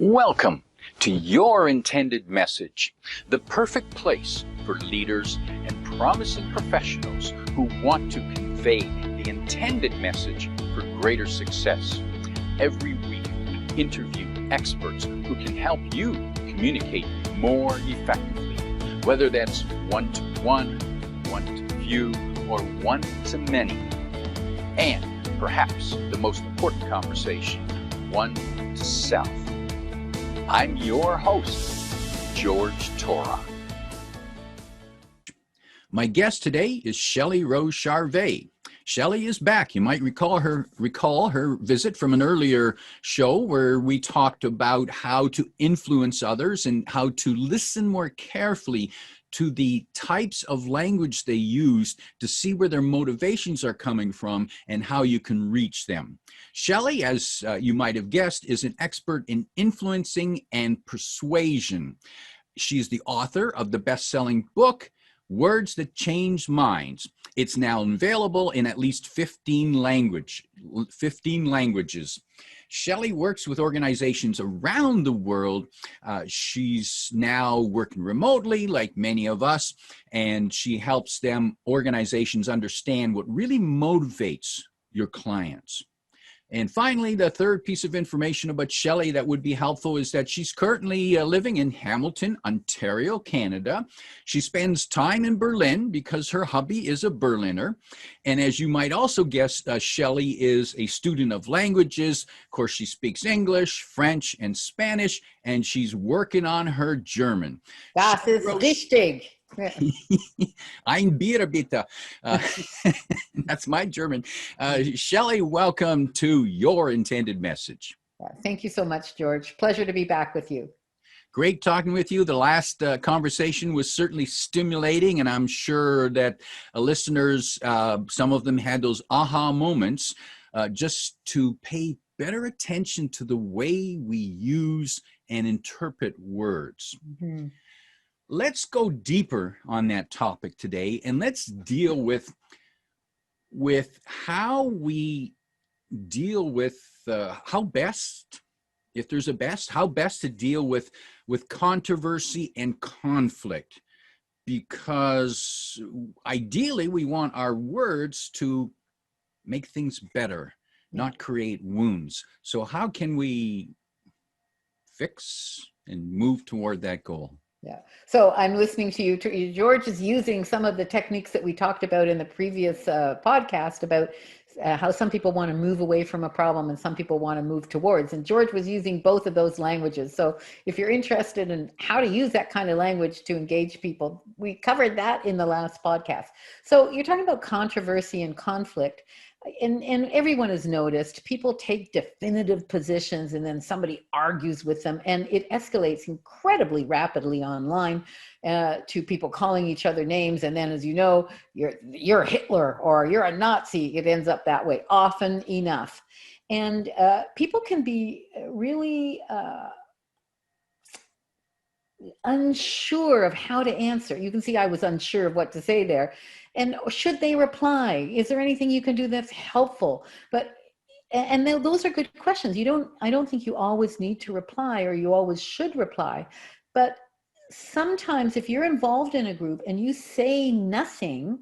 Welcome to Your Intended Message, the perfect place for leaders and promising professionals who want to convey the intended message for greater success. Every week, we interview experts who can help you communicate more effectively, whether that's one-to-one, one-to-few, or one-to-many. And perhaps the most important conversation, one-to-self. I'm your host, George Torah. My guest today is Shelle Rose Charvet. Shelle is back. You might recall her visit from an earlier show where we talked about how to influence others and how to listen more carefully to the types of language they use to see where their motivations are coming from and how you can reach them. Shelle, as you might have guessed, is an expert in influencing and persuasion. She's the author of the best-selling book, Words That Change Minds. It's now available in at least 15 languages. Shelle works with organizations around the world. She's now working remotely, like many of us, and she helps organizations understand what really motivates your clients. And finally, the third piece of information about Shelle that would be helpful is that she's currently living in Hamilton, Ontario, Canada. She spends time in Berlin because her hubby is a Berliner. And as you might also guess, Shelle is a student of languages. Of course, she speaks English, French, and Spanish, and she's working on her German. Das ist richtig. Ein Bier bitte. That's my German. Shelle, welcome to Your Intended Message. Thank you so much, George. Pleasure to be back with you. Great talking with you. The last conversation was certainly stimulating, and I'm sure that listeners, some of them had those aha moments just to pay better attention to the way we use and interpret words. Mm-hmm. Let's go deeper on that topic today, and let's deal with how we deal with how best, if there's a best, how best to deal with controversy and conflict, because ideally we want our words to make things better, not create wounds. So how can we fix and move toward that goal? Yeah. So I'm listening to you. George is using some of the techniques that we talked about in the previous podcast about how some people want to move away from a problem and some people want to move towards. And George was using both of those languages. So if you're interested in how to use that kind of language to engage people, we covered that in the last podcast. So you're talking about controversy and conflict. And everyone has noticed people take definitive positions and then somebody argues with them, and it escalates incredibly rapidly online to people calling each other names. And then, as you know, you're Hitler or you're a Nazi. It ends up that way often enough. And people can be really unsure of how to answer. You can see I was unsure of what to say there. And should they reply? Is there anything you can do that's helpful? And those are good questions. I don't think you always need to reply or you always should reply. But sometimes if you're involved in a group and you say nothing,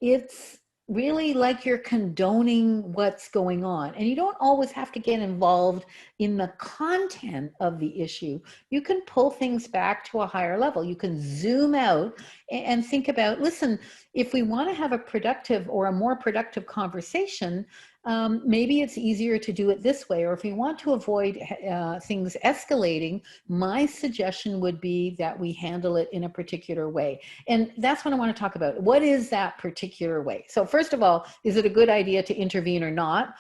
it's really like you're condoning what's going on. And you don't always have to get involved in the content of the issue. You can pull things back to a higher level. You can zoom out and think about, listen, if we want to have a productive or a more productive conversation, maybe it's easier to do it this way. Or if we want to avoid things escalating, my suggestion would be that we handle it in a particular way. And that's what I want to talk about. What is that particular way? So first of all, is it a good idea to intervene or not?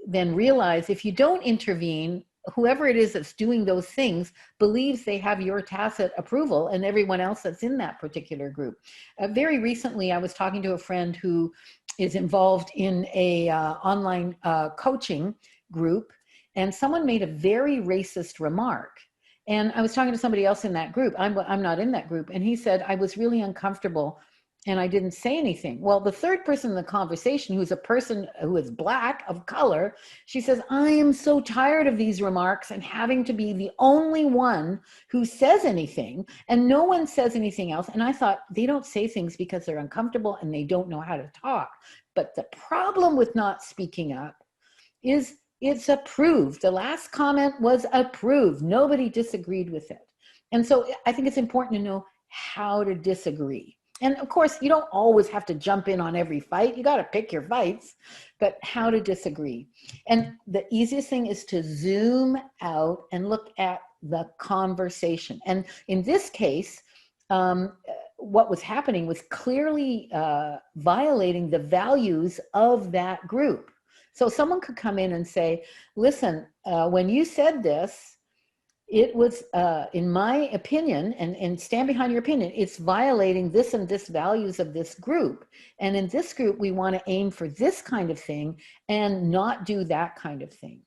Then realize if you don't intervene, whoever it is that's doing those things believes they have your tacit approval and everyone else that's in that particular group. Very recently, I was talking to a friend who is involved in a online coaching group, and someone made a very racist remark. And I was talking to somebody else in that group. I'm not in that group. And he said, I was really uncomfortable And I didn't say anything. Well, the third person in the conversation, who's a person who is Black, of color, she says, I am so tired of these remarks and having to be the only one who says anything, and no one says anything else. And I thought, they don't say things because they're uncomfortable and they don't know how to talk. But the problem with not speaking up is it's approved. The last comment was approved. Nobody disagreed with it. And so I think it's important to know how to disagree. And of course, you don't always have to jump in on every fight. You got to pick your fights, but how to disagree. And the easiest thing is to zoom out and look at the conversation. And in this case, what was happening was clearly violating the values of that group. So someone could come in and say, listen, when you said this, it was, in my opinion, and stand behind your opinion, it's violating this and this values of this group. And in this group, we want to aim for this kind of thing and not do that kind of thing.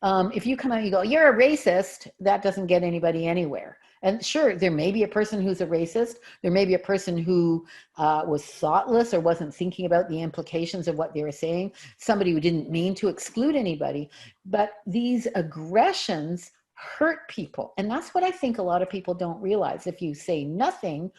If you come out and you go, you're a racist, that doesn't get anybody anywhere. And sure, there may be a person who's a racist. There may be a person who was thoughtless or wasn't thinking about the implications of what they were saying. Somebody who didn't mean to exclude anybody. But these aggressions hurt people. And that's what I think a lot of people don't realize. If you say nothing,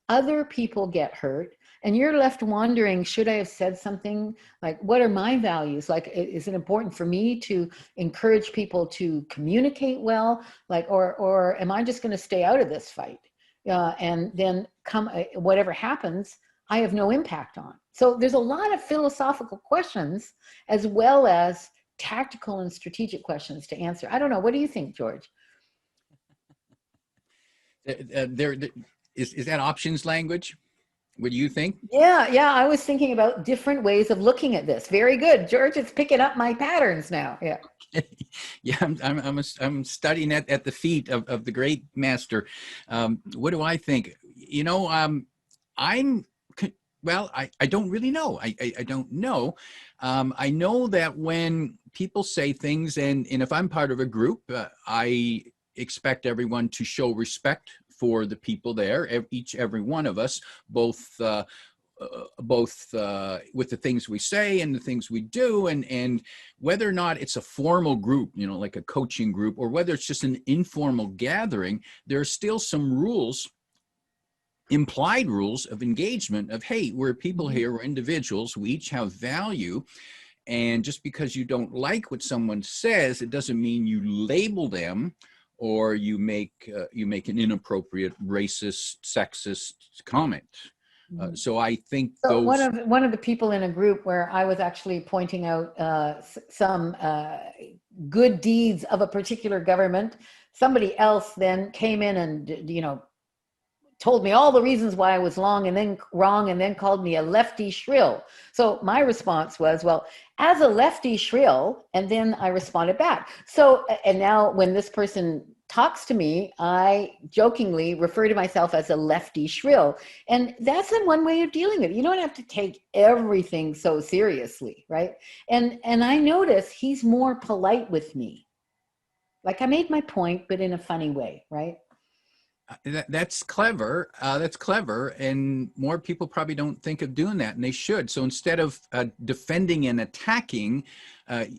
other people get hurt. And you're left wondering, should I have said something? Like, what are my values? Like, is it important for me to encourage people to communicate well? Like, or am I just going to stay out of this fight? And then whatever happens, I have no impact on. So there's a lot of philosophical questions as well as tactical and strategic questions to answer. I don't know. What do you think, George? Is that options language? What do you think? Yeah. I was thinking about different ways of looking at this. Very good, George. It's picking up my patterns now. Yeah. Yeah, I'm studying at the feet of the great master. What do I think? You know, I don't really know. I don't know. I know that when people say things, and if I'm part of a group, I expect everyone to show respect for the people there, every one of us, both with the things we say and the things we do, and whether or not it's a formal group, you know, like a coaching group, or whether it's just an informal gathering, there are still some rules, implied rules of engagement of, hey, we're people here, we're individuals, we each have value. And just because you don't like what someone says, it doesn't mean you label them or you make an inappropriate racist, sexist comment. So I think one of the people in a group where I was actually pointing out some good deeds of a particular government, somebody else then came in and, you know, told me all the reasons why I was wrong and then called me a Leftie Shrill. So my response was, well, as a Leftie Shrill, and then I responded back. So, and now when this person talks to me, I jokingly refer to myself as a Leftie Shrill. And that's one way of dealing with it. You don't have to take everything so seriously, right? And I notice he's more polite with me. Like, I made my point, but in a funny way, right? That's clever. That's clever. And more people probably don't think of doing that, and they should. So instead of defending and attacking,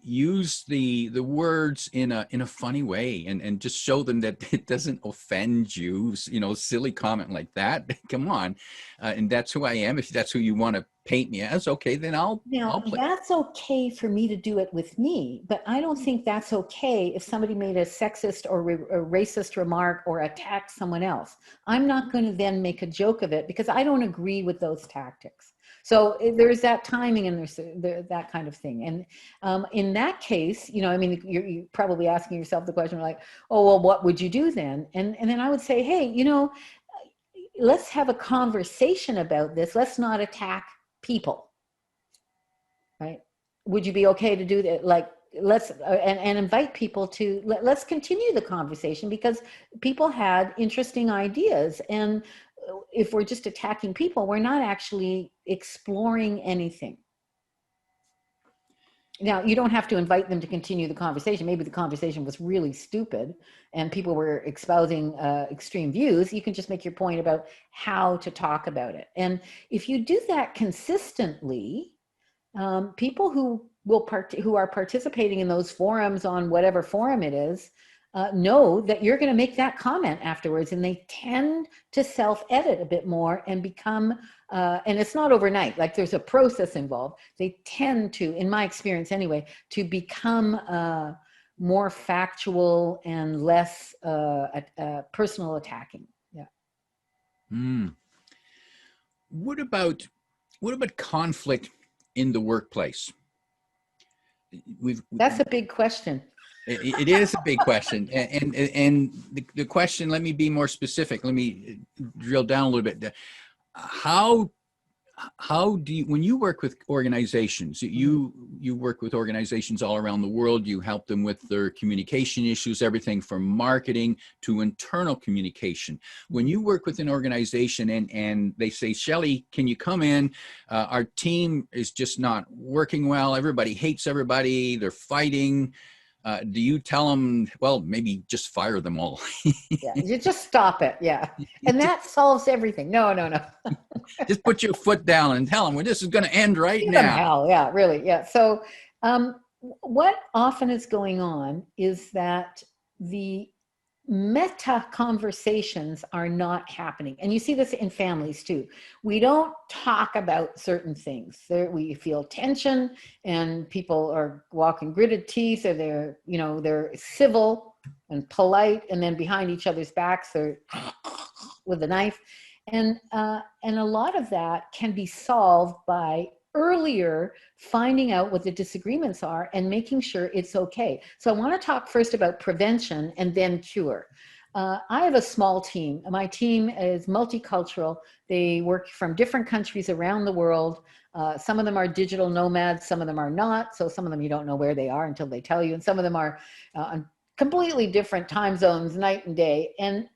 use the words in a funny way, and just show them that it doesn't offend you. You know, silly comment like that. Come on. And that's who I am. If that's who you want to paint me as, okay, then I'll play. That's okay for me to do it with me, but I don't think that's okay if somebody made a sexist or a racist remark or attacked someone else. I'm not going to then make a joke of it because I don't agree with those tactics. So there's that timing and there's that kind of thing. And in that case, you know, I mean, you're probably asking yourself the question like, oh, well, what would you do then? And then I would say, hey, you know, let's have a conversation about this. Let's not attack people, right? Would you be okay to do that? Like, let's and invite people to let's continue the conversation because people had interesting ideas, and if we're just attacking people, we're not actually exploring anything. Now, you don't have to invite them to continue the conversation. Maybe the conversation was really stupid and people were espousing extreme views. You can just make your point about how to talk about it. And if you do that consistently, people who are participating in those forums on whatever forum it is, know that you're going to make that comment afterwards, and they tend to self-edit a bit more and become, and it's not overnight, like there's a process involved. They tend to, in my experience anyway, to become more factual and less personal attacking. Yeah. What about conflict in the workplace? That's a big question. It is a big question, and the question. Let me be more specific. Let me drill down a little bit. How do you, when you work with organizations, you work with organizations all around the world, you help them with their communication issues, everything from marketing to internal communication. When you work with an organization and they say, Shelle, can you come in? Our team is just not working well. Everybody hates everybody. They're fighting. Do you tell them, well, maybe just fire them all? Yeah, you just stop it. Yeah. And that solves everything. No. Just put your foot down and tell them, well, this is going to end right Give now. them hell. Yeah, really. Yeah. So what often is going on is that the meta conversations are not happening. And you see this in families too. We don't talk about certain things. We feel tension and people are walking gritted teeth, or they're civil and polite, and then behind each other's backs they're with a knife. And a lot of that can be solved by earlier finding out what the disagreements are and making sure it's okay. So I want to talk first about prevention and then cure. I have a small team. My team is multicultural. They work from different countries around the world. Some of them are digital nomads, some of them are not. So some of them you don't know where they are until they tell you. And some of them are on completely different time zones, night and day. And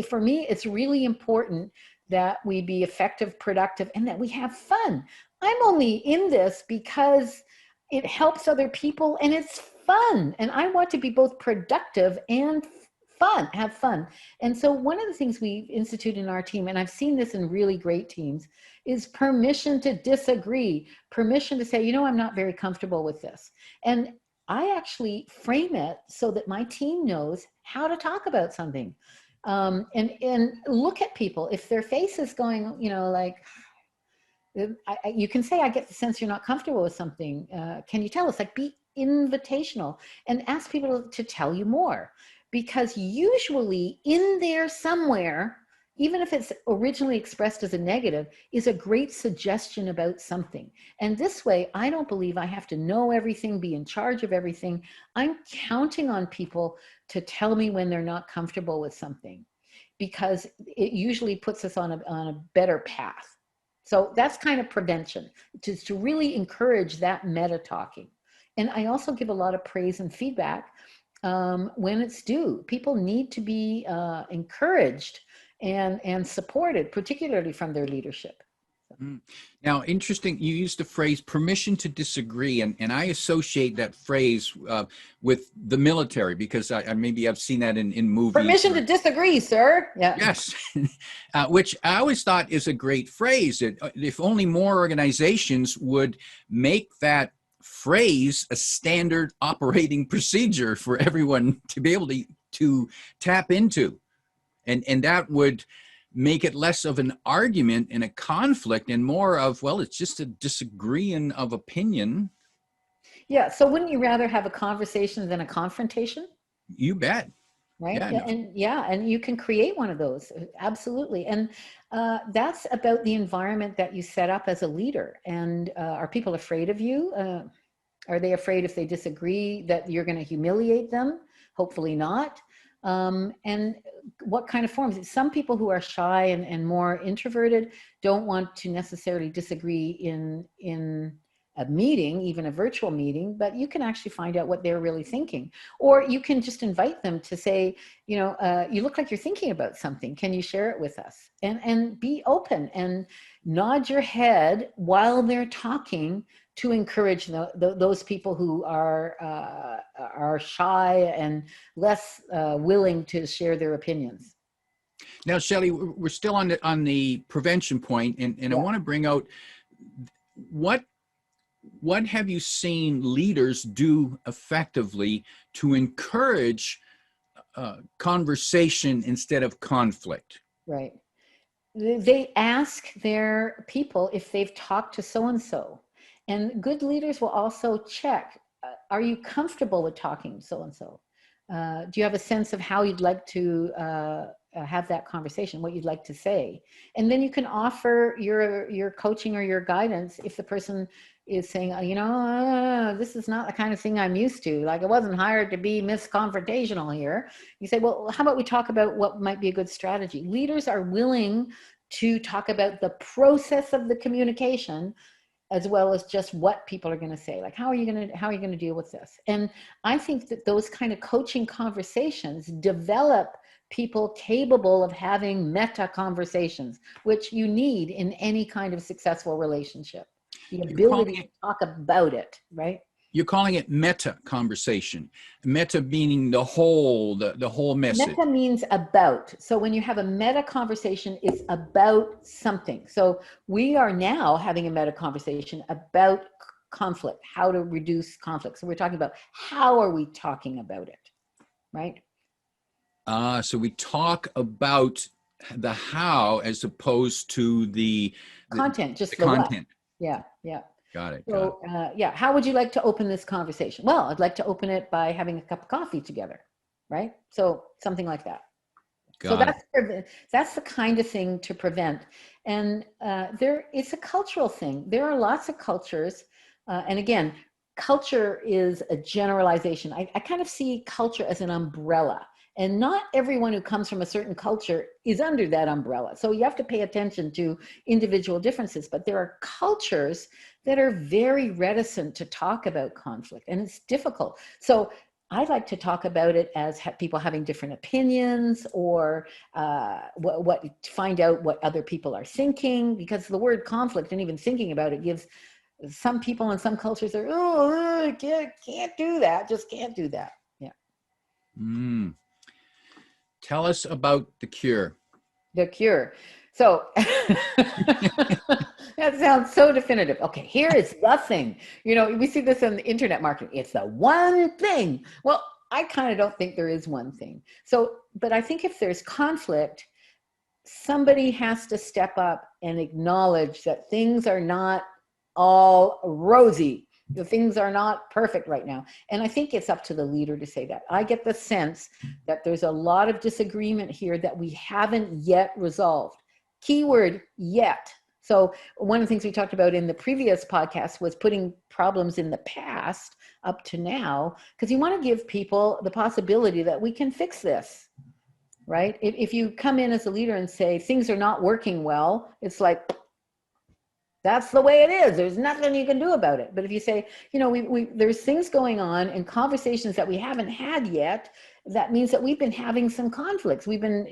for me, it's really important that we be effective, productive, and that we have fun. I'm only in this because it helps other people and it's fun. And I want to be both productive and have fun. And so one of the things we institute in our team, and I've seen this in really great teams, is permission to disagree, permission to say, I'm not very comfortable with this. And I actually frame it so that my team knows how to talk about something. And look at people. If their face is going, like, you can say, I get the sense you're not comfortable with something. Can you tell us? Like, be invitational and ask people to tell you more. Because usually in there somewhere, even if it's originally expressed as a negative, is a great suggestion about something. And this way, I don't believe I have to know everything, be in charge of everything. I'm counting on people to tell me when they're not comfortable with something, because it usually puts us on a better path. So that's kind of prevention, to really encourage that meta talking. And I also give a lot of praise and feedback when it's due. People need to be encouraged and supported, particularly from their leadership. Now, interesting, you used the phrase permission to disagree, and I associate that phrase with the military, because maybe I've seen that in movies. Permission to disagree, sir. Yeah. Yes, which I always thought is a great phrase. If only more organizations would make that phrase a standard operating procedure for everyone to be able to tap into, and that would make it less of an argument and a conflict and more of, well, it's just a disagreeing of opinion. Yeah. So wouldn't you rather have a conversation than a confrontation? You bet. Right. Yeah, and you can create one of those. Absolutely. And that's about the environment that you set up as a leader. And are people afraid of you? Are they afraid if they disagree that you're going to humiliate them? Hopefully not. And what kind of forms? Some people who are shy and more introverted don't want to necessarily disagree in a meeting, even a virtual meeting, but you can actually find out what they're really thinking. Or you can just invite them to say, you look like you're thinking about something. Can you share it with us? And be open and nod your head while they're talking to encourage those people who are shy and less willing to share their opinions. Now, Shelle, we're still on the prevention point, and I want to bring out what have you seen leaders do effectively to encourage conversation instead of conflict? Right. They ask their people if they've talked to so-and-so. And good leaders will also check, are you comfortable with talking to so-and-so? Do you have a sense of how you'd like to have that conversation, what you'd like to say? And then you can offer your coaching or your guidance if the person is saying, this is not the kind of thing I'm used to. Like, I wasn't hired to be Miss Confrontational here. You say, well, how about we talk about what might be a good strategy? Leaders are willing to talk about the process of the communication as well as just what people are going to say. Like, how are you going to deal with this? And I think that those kind of coaching conversations develop people capable of having meta conversations, which you need in any kind of successful relationship. The ability to talk about it, right? You're calling it meta conversation. Meta meaning the whole message. Meta means about. So when you have a meta conversation, it's about something. So we are now having a meta conversation about conflict, how to reduce conflict. So we're talking about how are we talking about it, right? So we talk about the how as opposed to the content, just the content. What. Yeah. Got it. So, how would you like to open this conversation? Well, I'd like to open it by having a cup of coffee together, right? So something like that. That's the kind of thing to prevent. And it's a cultural thing. There are lots of cultures. And again, culture is a generalization. I kind of see culture as an umbrella. And not everyone who comes from a certain culture is under that umbrella. So you have to pay attention to individual differences. But there are cultures that are very reticent to talk about conflict, and it's difficult. So I like to talk about it as people having different opinions, or find out what other people are thinking, because the word conflict and even thinking about it gives some people in some cultures are, can't do that, just can't do that. Yeah. Tell us about the cure. The cure. So that sounds so definitive. Okay, here is the thing. We see this in the internet marketing. It's the one thing. Well, I kind of don't think there is one thing. So, but I think if there's conflict, somebody has to step up and acknowledge that things are not all rosy. The things are not perfect right now. And I think it's up to the leader to say that. I get the sense that there's a lot of disagreement here that we haven't yet resolved. Keyword, yet. So one of the things we talked about in the previous podcast was putting problems in the past up to now, because you want to give people the possibility that we can fix this, right? If you come in as a leader and say things are not working well, it's like, that's the way it is. There's nothing you can do about it. But if you say, there's things going on and conversations that we haven't had yet, that means that we've been having some conflicts. We've been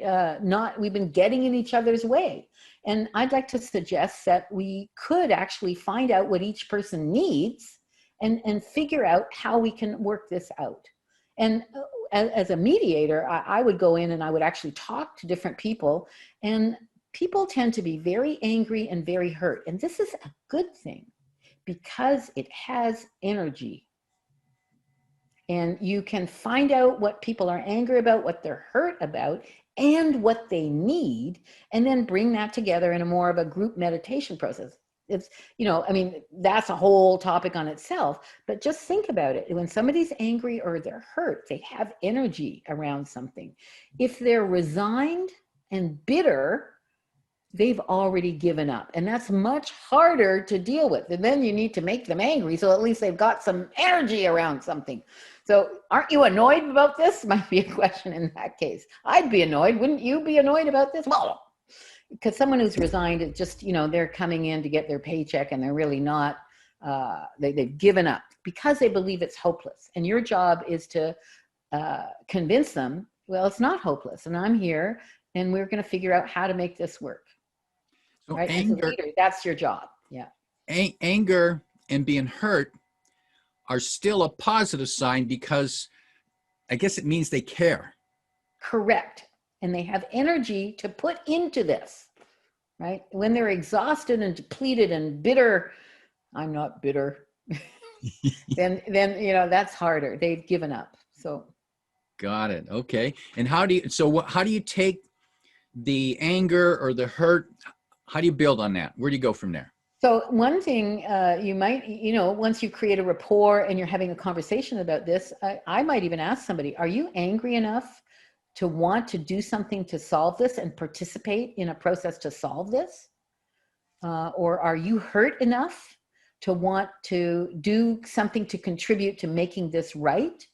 getting in each other's way. And I'd like to suggest that we could actually find out what each person needs and figure out how we can work this out. And as a mediator, I would go in and I would actually talk to different people, and people tend to be very angry and very hurt. And this is a good thing because it has energy. And you can find out what people are angry about, what they're hurt about, and what they need, and then bring that together in a more of a group meditation process. It's, that's a whole topic on itself, but just think about it. When somebody's angry or they're hurt, they have energy around something. If they're resigned and bitter, they've already given up, and that's much harder to deal with. And then you need to make them angry, so at least they've got some energy around something. So aren't you annoyed about this? Might be a question in that case. I'd be annoyed. Wouldn't you be annoyed about this? Well, because someone who's resigned, it's just, they're coming in to get their paycheck, and they're really not, they've given up because they believe it's hopeless. And your job is to convince them, well, it's not hopeless, and I'm here, and we're going to figure out how to make this work. So right? anger, As a leader, that's your job. Yeah. Anger and being hurt are still a positive sign, because I guess it means they care. Correct. And they have energy to put into this, right? When they're exhausted and depleted and bitter, I'm not bitter, then that's harder. They've given up. So Got it. Okay. And how do you take the anger or the hurt? How do you build on that? Where do you go from there? So one thing you might, once you create a rapport and you're having a conversation about this, I might even ask somebody, are you angry enough to want to do something to solve this and participate in a process to solve this? Or are you hurt enough to want to do something to contribute to making this right?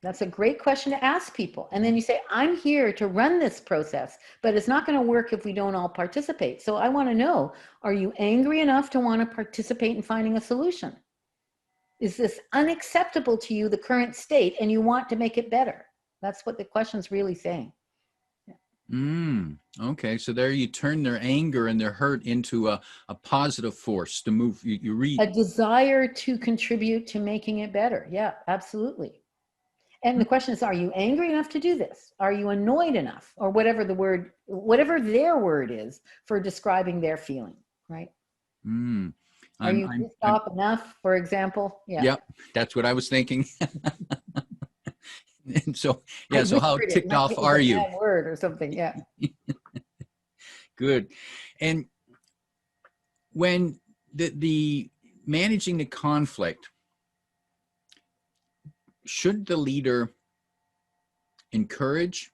That's a great question to ask people. And then you say, I'm here to run this process, but it's not going to work if we don't all participate. So I want to know, are you angry enough to want to participate in finding a solution? Is this unacceptable to you, the current state, and you want to make it better? That's what the question's really saying. Okay. So there you turn their anger and their hurt into a positive force to move. You read a desire to contribute to making it better. Yeah, absolutely. And the question is, are you angry enough to do this? Are you annoyed enough? Or whatever their word is for describing their feeling, right? Are you pissed off enough, for example? Yeah. Yep, that's what I was thinking. And so, yeah, so how ticked off are you? Bad word or something, yeah. Good. And when the managing the conflict, should the leader encourage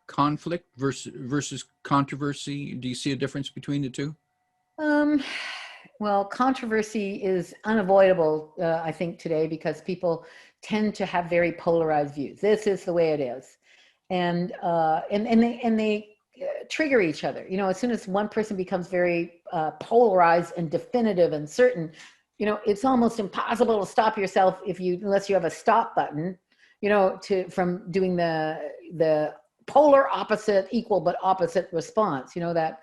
conflict versus controversy? Do you see a difference between the two? Well, controversy is unavoidable, I think, today, because people tend to have very polarized views. This is the way it is, and they trigger each other. As soon as one person becomes very polarized and definitive and certain, it's almost impossible to stop yourself unless you have a stop button, from doing the polar opposite, equal but opposite response. That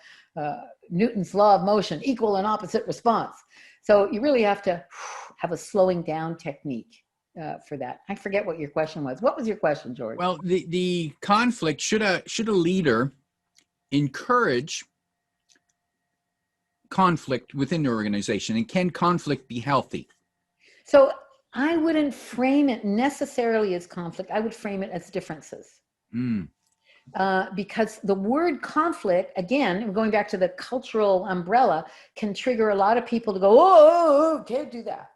Newton's law of motion, equal and opposite response. So you really have to have a slowing down technique for that. I forget what your question was. What was your question, George? Well, the conflict, should a leader encourage conflict within the organization, and can conflict be healthy? So I wouldn't frame it necessarily as conflict. I would frame it as differences. Because the word conflict, again, going back to the cultural umbrella, can trigger a lot of people to go, oh, can't do that.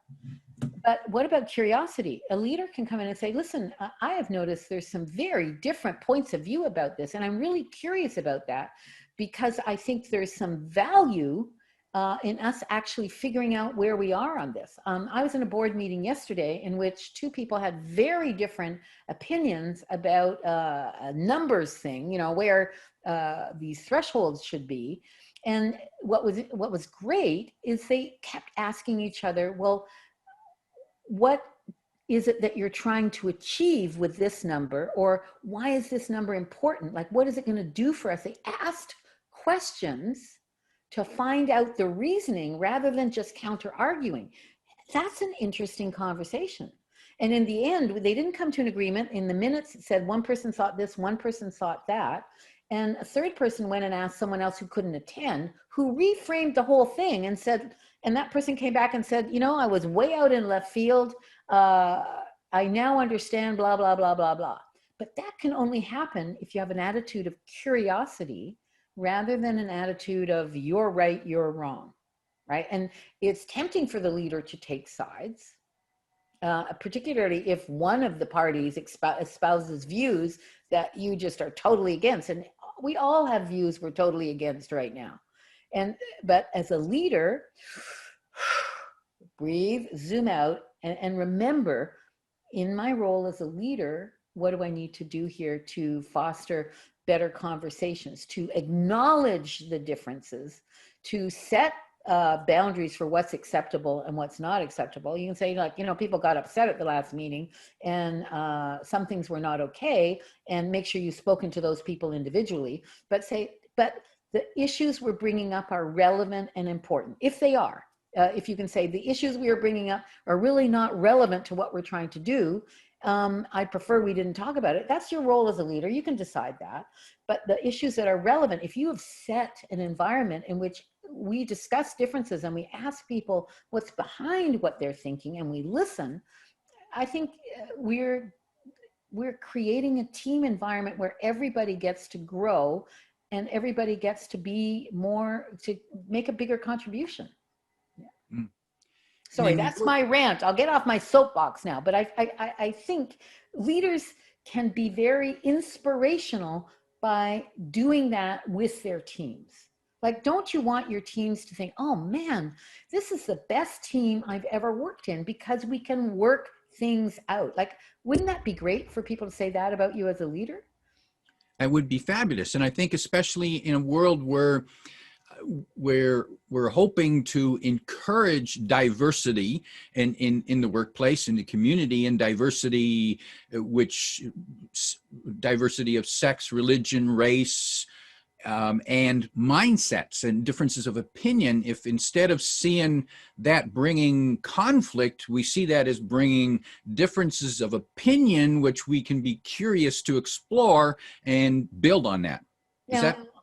But what about curiosity? A leader can come in and say, listen, I have noticed there's some very different points of view about this, and I'm really curious about that, because I think there's some value in us actually figuring out where we are on this. I was in a board meeting yesterday in which two people had very different opinions about a numbers thing, where these thresholds should be. And what was great is they kept asking each other, well, what is it that you're trying to achieve with this number? Or why is this number important? Like, what is it going to do for us? They asked questions to find out the reasoning rather than just counter arguing. That's an interesting conversation. And in the end, they didn't come to an agreement. In the minutes, it said one person thought this, one person thought that. And a third person went and asked someone else who couldn't attend, who reframed the whole thing and said, and that person came back and said, I was way out in left field. I now understand, blah, blah, blah, blah, blah. But that can only happen if you have an attitude of curiosity rather than an attitude of you're right, you're wrong, right? And it's tempting for the leader to take sides, particularly if one of the parties espouses views that you just are totally against. And we all have views we're totally against right now. But as a leader, breathe, zoom out, and remember, in my role as a leader, what do I need to do here to foster better conversations, to acknowledge the differences, to set boundaries for what's acceptable and what's not acceptable. You can say, people got upset at the last meeting and some things were not okay, and make sure you've spoken to those people individually, but the issues we're bringing up are relevant and important, if they are. if you can say the issues we are bringing up are really not relevant to what we're trying to do, I prefer we didn't talk about it. That's your role as a leader. You can decide that. But the issues that are relevant, if you have set an environment in which we discuss differences and we ask people what's behind what they're thinking and we listen, I think we're creating a team environment where everybody gets to grow and everybody gets to be more, to make a bigger contribution. Yeah. Mm. Sorry, that's my rant. I'll get off my soapbox now, but I think leaders can be very inspirational by doing that with their teams. Like, don't you want your teams to think, oh man, this is the best team I've ever worked in because we can work things out. Like, wouldn't that be great for people to say that about you as a leader? That would be fabulous. And I think especially in a world where we're hoping to encourage diversity in the workplace, in the community, and diversity, diversity of sex, religion, race, and mindsets and differences of opinion. If instead of seeing that bringing conflict, we see that as bringing differences of opinion, which we can be curious to explore and build on that.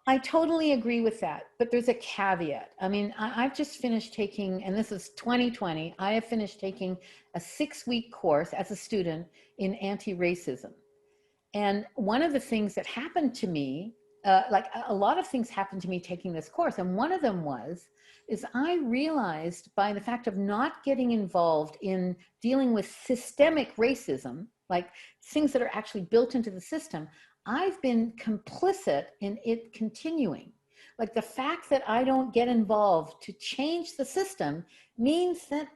I totally agree with that, but there's a caveat. I mean, I've just finished taking, and this is 2020, I have finished taking a 6-week course as a student in anti-racism. And one of the things that happened to me, like a lot of things happened to me taking this course, and one of them is I realized by the fact of not getting involved in dealing with systemic racism, like things that are actually built into the system, I've been complicit in it continuing. Like the fact that I don't get involved to change the system means that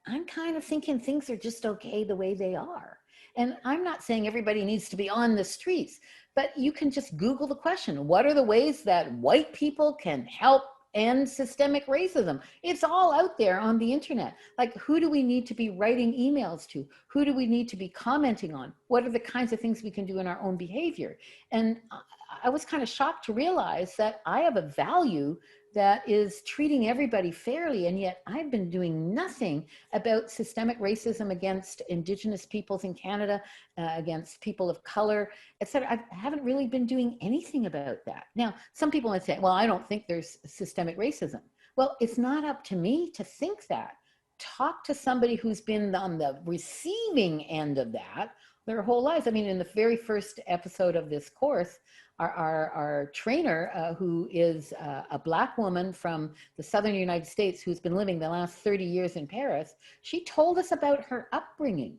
I'm kind of thinking things are just okay the way they are. And I'm not saying everybody needs to be on the streets, but you can just Google the question, what are the ways that white people can help end systemic racism? It's all out there on the internet. Like, who do we need to be writing emails to? Who do we need to be commenting on? What are the kinds of things we can do in our own behavior? And I was kind of shocked to realize that I have a value that is treating everybody fairly, and yet I've been doing nothing about systemic racism against Indigenous peoples in Canada, against people of color, etc. I haven't really been doing anything about that. Now, some people might say, well, I don't think there's systemic racism. Well, it's not up to me to think that. Talk to somebody who's been on the receiving end of that their whole lives. I mean, in the very first episode of this course, our trainer, who is a Black woman from the Southern United States who's been living the last 30 years in Paris, she told us about her upbringing.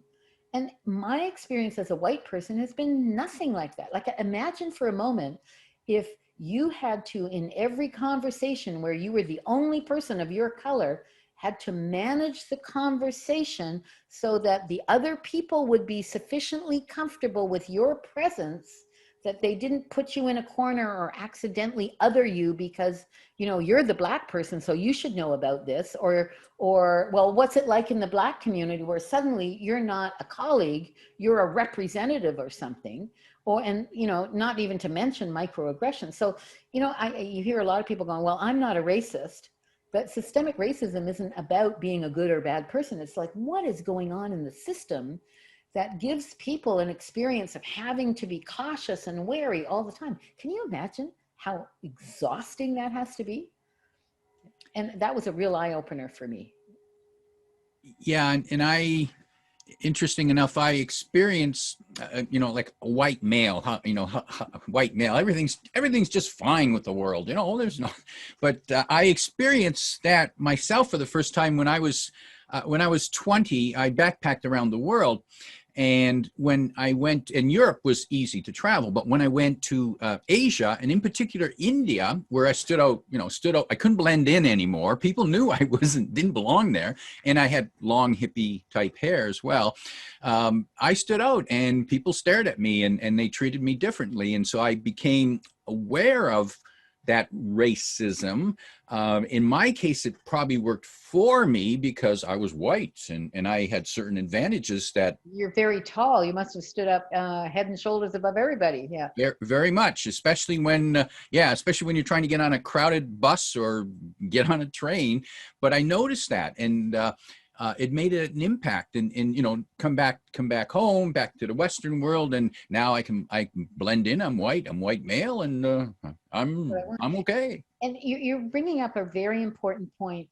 And my experience as a white person has been nothing like that. Like, imagine for a moment if you had to, in every conversation where you were the only person of your color, had to manage the conversation so that the other people would be sufficiently comfortable with your presence that they didn't put you in a corner or accidentally other you because, you know, you're the Black person, so you should know about this, or, well, what's it like in the Black community where suddenly you're not a colleague, you're a representative or something, and, you know, not even to mention microaggressions. So, you know, you hear a lot of people going, well, I'm not a racist, but systemic racism isn't about being a good or bad person. It's like, what is going on in the system that gives people an experience of having to be cautious and wary all the time? Can you imagine how exhausting that has to be? And that was a real eye-opener for me. Yeah, and interesting enough, I experienced, you know, like a white male, white male, everything's just fine with the world, you know, there's no, but I experienced that myself for the first time when I was 20. I backpacked around the world. And when I went, and Europe was easy to travel, but when I went to Asia, and in particular India, where I stood out, I couldn't blend in anymore. People knew I didn't belong there. And I had long hippie type hair as well. I stood out and people stared at me and they treated me differently. And so I became aware of that racism. In my case, it probably worked for me because I was white and I had certain advantages that. You're very tall. You must have stood up head and shoulders above everybody. Yeah. Very, very much, especially when, especially when you're trying to get on a crowded bus or get on a train. But I noticed that, and it made an impact. And come back home, back to the Western world, and now I can blend in. I'm white male, and I'm okay. And you're bringing up a very important point.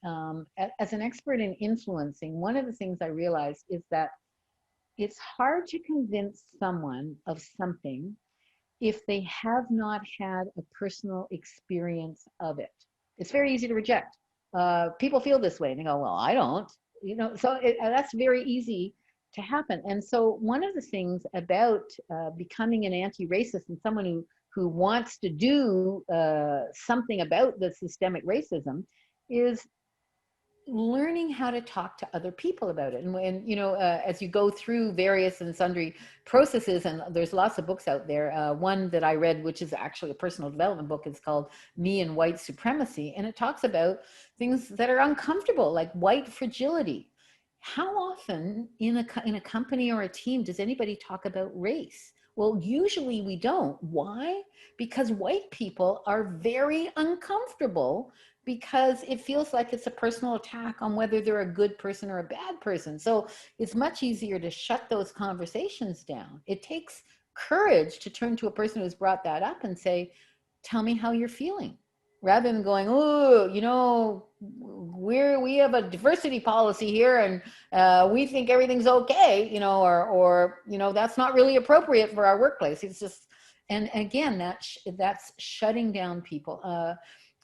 As an expert in influencing, one of the things I realized is that it's hard to convince someone of something if they have not had a personal experience of it. It's very easy to reject. People feel this way and they go, well, I don't, so that's very easy to happen. And so one of the things about becoming an anti-racist and someone who wants to do something about the systemic racism is learning how to talk to other people about it. And when, as you go through various and sundry processes, and there's lots of books out there. One that I read, which is actually a personal development book, is called Me and White Supremacy. And it talks about things that are uncomfortable, like white fragility. How often in a company or a team does anybody talk about race? Well, usually we don't. Why? Because white people are very uncomfortable because it feels like it's a personal attack on whether they're a good person or a bad person. So it's much easier to shut those conversations down. It takes courage to turn to a person who's brought that up and say, tell me how you're feeling. Rather than going, oh, we have a diversity policy here and we think everything's okay, or that's not really appropriate for our workplace. It's just, and again, that's shutting down people.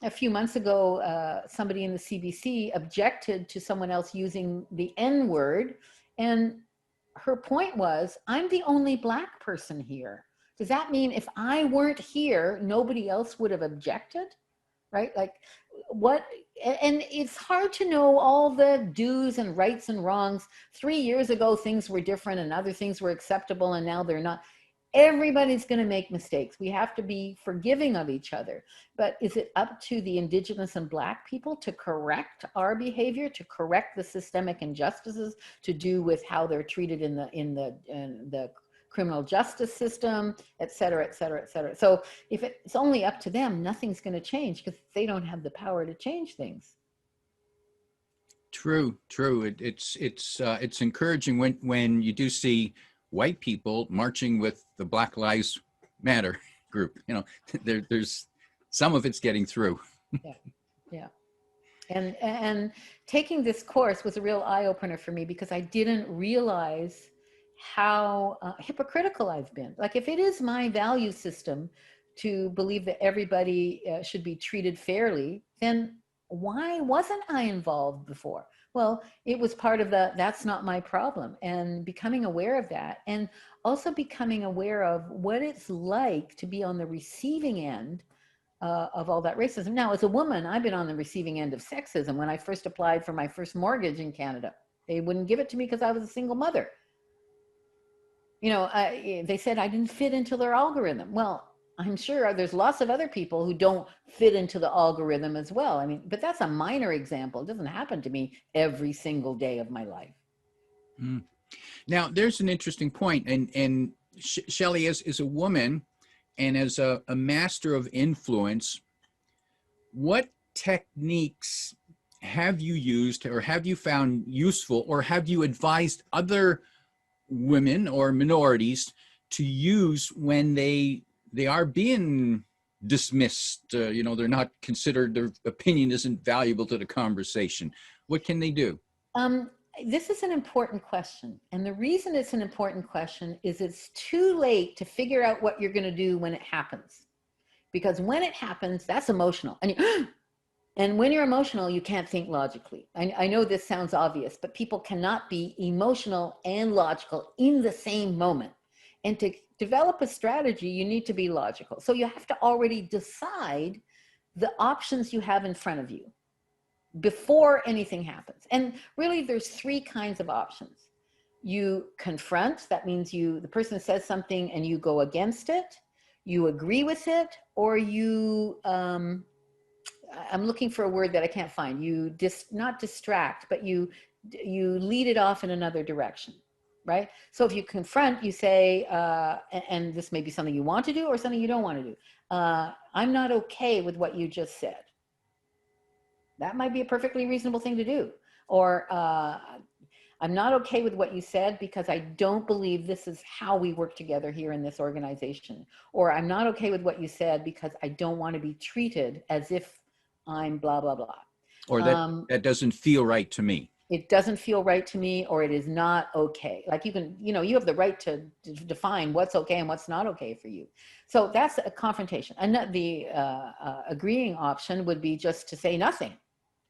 A few months ago, somebody in the CBC objected to someone else using the N-word, and her point was, I'm the only Black person here. Does that mean if I weren't here, nobody else would have objected? Right? Like what, and it's hard to know all the do's and rights and wrongs. 3 years ago, things were different and other things were acceptable and now they're not. Everybody's going to make mistakes. We have to be forgiving of each other. But is it up to the Indigenous and Black people to correct our behavior, to correct the systemic injustices to do with how they're treated in the criminal justice system, et cetera, et cetera, et cetera. So if it's only up to them, nothing's going to change because they don't have the power to change things. True. It's encouraging when you do see white people marching with the Black Lives Matter group. There's some of it's getting through. Yeah. And taking this course was a real eye opener for me because I didn't realize how hypocritical I've been. Like if it is my value system to believe that everybody should be treated fairly, then why wasn't I involved before? Well, it was part of that's not my problem, and becoming aware of that, and also becoming aware of what it's like to be on the receiving end of all that racism. Now, as a woman, I've been on the receiving end of sexism. When I first applied for my first mortgage in Canada, they wouldn't give it to me because I was a single mother. They said I didn't fit into their algorithm. Well, I'm sure there's lots of other people who don't fit into the algorithm as well. I mean, but that's a minor example. It doesn't happen to me every single day of my life. Now, there's an interesting point. And Shelle, is a woman and as a master of influence, what techniques have you used or have you found useful, or have you advised other women or minorities to use when they are being dismissed? They're not considered, their opinion isn't valuable to the conversation. What can they do? This is an important question. And the reason it's an important question is it's too late to figure out what you're going to do when it happens. Because when it happens, that's emotional. And when you're emotional, you can't think logically. I know this sounds obvious, but people cannot be emotional and logical in the same moment. And to develop a strategy, you need to be logical. So you have to already decide the options you have in front of you before anything happens. And really, there's 3 kinds of options. You confront, that means the person says something and you go against it. you agree with it, or you, I'm looking for a word that I can't find. You not distract, but you lead it off in another direction, right? So if you confront, you say, and this may be something you want to do or something you don't want to do. I'm not okay with what you just said. That might be a perfectly reasonable thing to do. Or I'm not okay with what you said because I don't believe this is how we work together here in this organization. Or I'm not okay with what you said because I don't want to be treated as if I'm blah, blah, blah. Or that doesn't feel right to me. It doesn't feel right to me, or it is not okay. Like you can, you have the right to define what's okay and what's not okay for you. So that's a confrontation. And the agreeing option would be just to say nothing,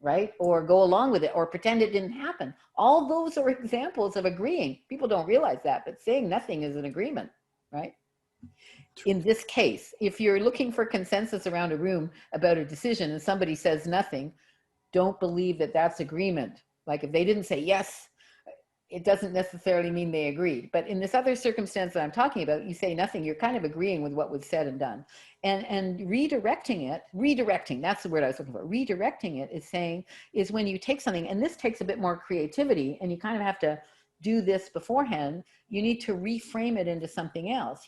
right? Or go along with it, or pretend it didn't happen. All those are examples of agreeing. People don't realize that, but saying nothing is an agreement, right? In this case, if you're looking for consensus around a room about a decision and somebody says nothing, don't believe that that's agreement. Like if they didn't say yes, it doesn't necessarily mean they agreed. But in this other circumstance that I'm talking about, you say nothing, you're kind of agreeing with what was said and done. And redirecting, that's the word I was looking for. Redirecting it is when you take something, and this takes a bit more creativity, and you kind of have to do this beforehand. You need to reframe it into something else.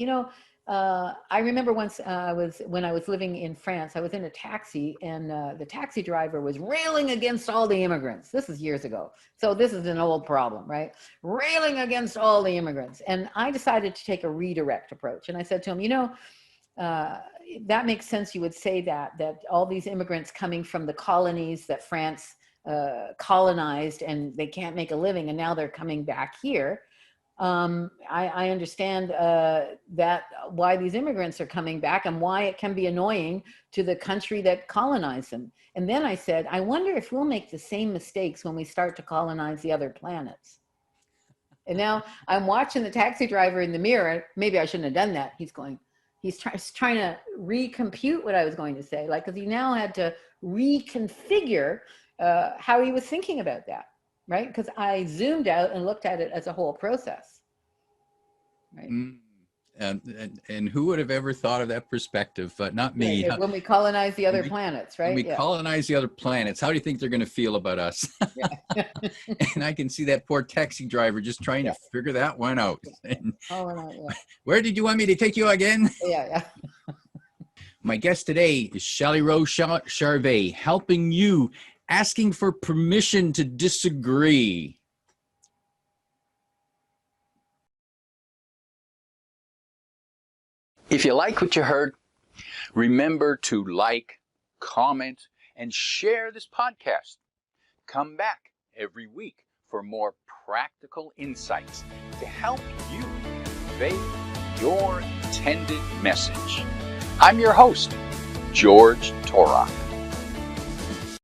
I remember once when I was living in France, I was in a taxi, and the taxi driver was railing against all the immigrants. This is years ago. So this is an old problem, right? Railing against all the immigrants. And I decided to take a redirect approach. And I said to him, that makes sense. You would say that all these immigrants coming from the colonies that France colonized, and they can't make a living, and now they're coming back here. I understand that why these immigrants are coming back and why it can be annoying to the country that colonized them. And then I said, I wonder if we'll make the same mistakes when we start to colonize the other planets. And now I'm watching the taxi driver in the mirror. Maybe I shouldn't have done that. He's trying to recompute what I was going to say, because he now had to reconfigure how he was thinking about that. Right? Because I zoomed out and looked at it as a whole process. Right. And who would have ever thought of that perspective? Not me. When we colonize the other planets, right? When we colonize the other planets, how do you think they're going to feel about us? Yeah. And I can see that poor taxi driver just trying to figure that one out. And, where did you want me to take you again? Yeah. My guest today is Shelle Charvet, helping you, asking for permission to disagree. If you like what you heard, remember to like, comment, and share this podcast. Come back every week for more practical insights to help you convey your intended message. I'm your host, George Torok.